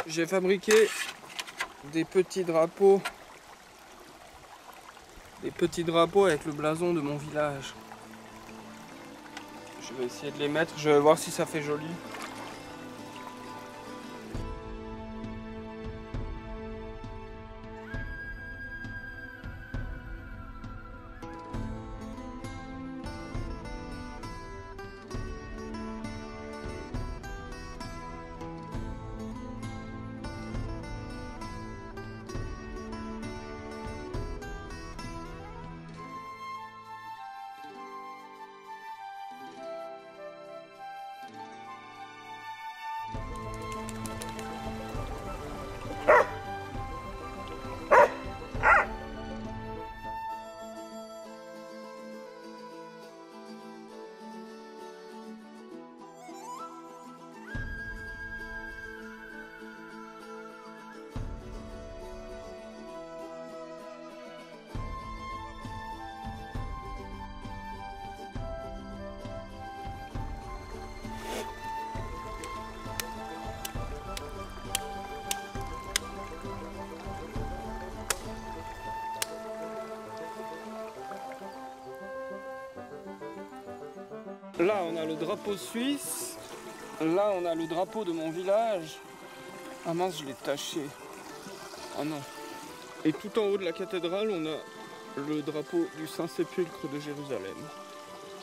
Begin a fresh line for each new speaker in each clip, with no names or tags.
J'ai fabriqué des petits drapeaux avec le blason de mon village. Je vais essayer de les mettre, je vais voir si ça fait joli. Là on a le drapeau suisse, là on a le drapeau de mon village. Ah mince, je l'ai taché. Ah non. Et tout en haut de la cathédrale on a le drapeau du Saint-Sépulcre de Jérusalem.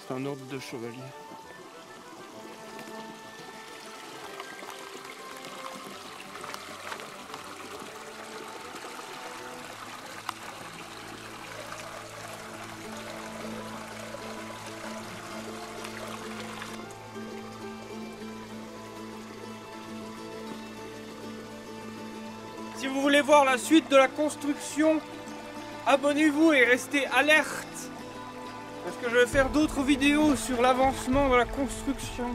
C'est un ordre de chevalier. Si vous voulez voir la suite de la construction, abonnez-vous et restez alerte. Parce que je vais faire d'autres vidéos sur l'avancement de la construction.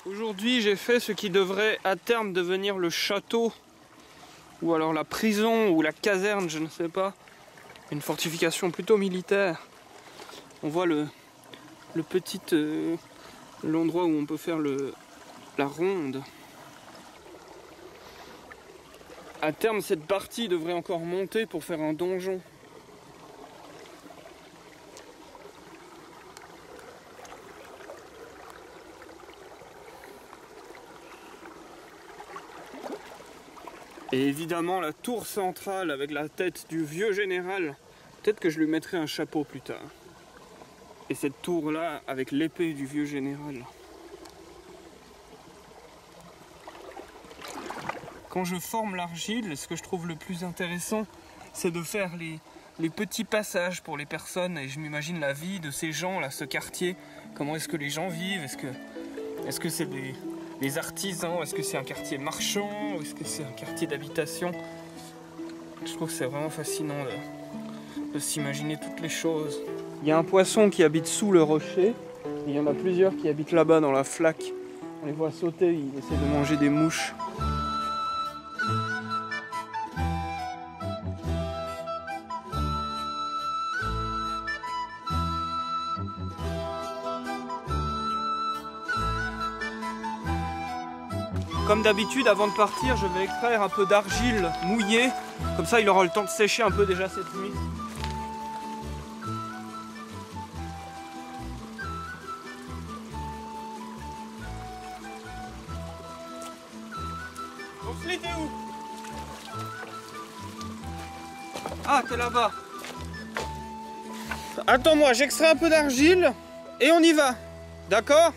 Aujourd'hui, j'ai fait ce qui devrait à terme devenir le château, ou alors la prison, ou la caserne, je ne sais pas. Une fortification plutôt militaire. On voit l'endroit où on peut faire la ronde. À terme, cette partie devrait encore monter pour faire un donjon. Et évidemment la tour centrale avec la tête du vieux général. Peut-être que je lui mettrai un chapeau plus tard. Et cette tour là avec l'épée du vieux général. Quand je forme l'argile, ce que je trouve le plus intéressant, c'est de faire les petits passages pour les personnes. Et je m'imagine la vie de ces gens là, ce quartier. Comment est-ce que les gens vivent? Est-ce que c'est des artisans? Est-ce que c'est un quartier marchand? Est-ce que c'est un quartier d'habitation? Je trouve que c'est vraiment fascinant de s'imaginer toutes les choses. Il y a un poisson qui habite sous le rocher. Et il y en a plusieurs qui habitent là-bas dans la flaque. On les voit sauter, ils essaient de manger des mouches. Comme d'habitude, avant de partir, je vais extraire un peu d'argile mouillée. Comme ça, il aura le temps de sécher un peu déjà cette nuit. Gonflé, t'es où? Ah, t'es là-bas. Attends-moi, j'extrais un peu d'argile et on y va. D'accord ?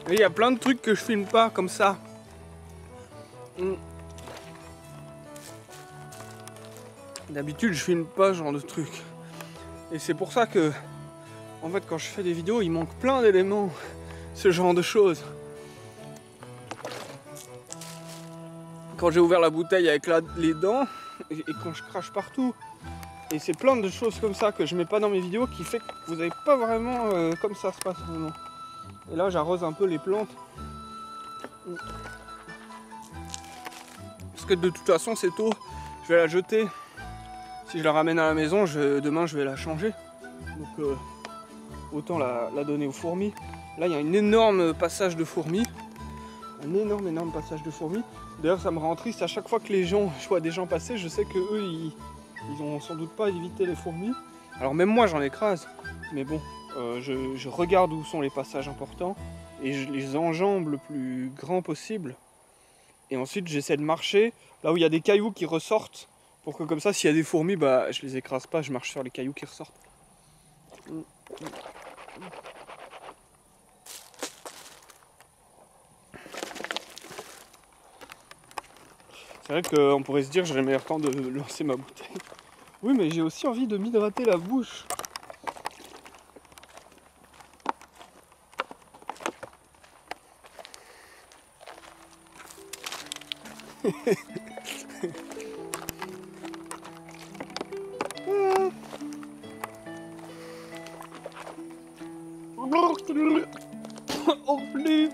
Et il y a plein de trucs que je filme pas comme ça. D'habitude je filme pas ce genre de trucs. Et c'est pour ça que, en fait, quand je fais des vidéos, il manque plein d'éléments, ce genre de choses. Quand j'ai ouvert la bouteille avec les dents, et quand je crache partout. Et c'est plein de choses comme ça que je mets pas dans mes vidéos qui fait que vous n'avez pas vraiment comme ça se passe vraiment. Et là j'arrose un peu les plantes. Parce que de toute façon c'est tôt, je vais la jeter. Si je la ramène à la maison, demain je vais la changer. Donc autant la donner aux fourmis. Là il y a un énorme passage de fourmis. Un énorme passage de fourmis. D'ailleurs ça me rend triste à chaque fois que je vois des gens passer, je sais que eux ils ont sans doute pas évité les fourmis. Alors même moi j'en écrase, mais bon, je regarde où sont les passages importants et je les enjambe le plus grand possible. Et ensuite j'essaie de marcher là où il y a des cailloux qui ressortent, pour que comme ça s'il y a des fourmis, bah je les écrase pas, je marche sur les cailloux qui ressortent. C'est vrai qu'on pourrait se dire que j'aurais le meilleur temps de lancer ma bouteille. Oui, mais j'ai aussi envie de m'hydrater la bouche. Oh, plus.